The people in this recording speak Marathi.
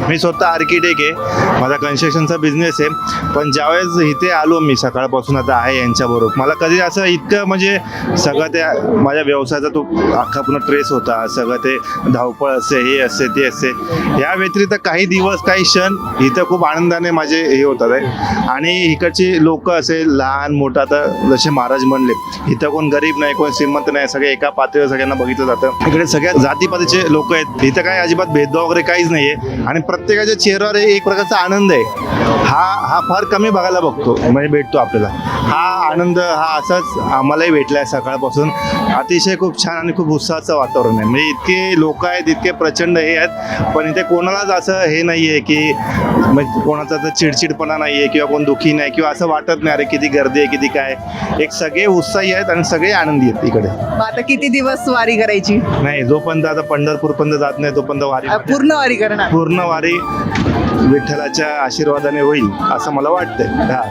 मी स्वतः आर्किटेक्ट आहे, माझा कन्स्ट्रक्शनचा बिझनेस आहे. पण ज्यावेळेस इथे आलो मी सकाळपासून आता आहे यांच्याबरोबर, मला कधी असं इतकं म्हणजे सगळं त्या माझ्या व्यवसायाचा तो अख्खा पूर्ण ट्रेस होता, सगळं ते धावपळ असते, हे असते ते असते. या व्यतिरिक्त काही दिवस काही क्षण इथं खूप आनंदाने माझे हे होतात आहे. आणि इकडची लोक असेल लहान मोठं, आता जसे महाराज म्हणले इथं कोण गरीब नाही कोण श्रीमंत नाही, सगळे एका पातळीवर सगळ्यांना बघितलं जातं. इकडे सगळ्या जातीपातीचे लोक आहेत, इथं काय अजिबात भेदभाव वगैरे काहीच नाही आहे. आणि प्रत्येकाच्या चेहऱ्यावर एक प्रकारचा आनंद आहे, हा फार कमी बघायला बघतो म्हणजे भेटतो आपल्याला. हा आनंद हा असाच आम्हालाही भेटला आहे सकाळपासून. अतिशय खूप छान आणि खूप उत्साहाचं वातावरण आहे. म्हणजे इतके लोक आहेत, इतके प्रचंड हे आहेत, पण इथे कोणालाच असं हे नाही आहे की म्हणजे कोणाचा तर चिडचिडपणा नाही आहे किंवा कोण दुःखी नाही किंवा असं वाटत नाही अरे किती गर्दी आहे किती काय. एक सगळे उत्साही आहेत आणि सगळे आनंदी आहेत इकडे. मग आता किती दिवस वारी करायची? नाही, जोपर्यंत आता पंढरपूरपर्यंत जात नाही तोपर्यंत वारी पूर्ण वारी करणार? पूर्ण वारी विठ्ठलाच्या आशीर्वादाने होईल असं मला वाटतंय. हा.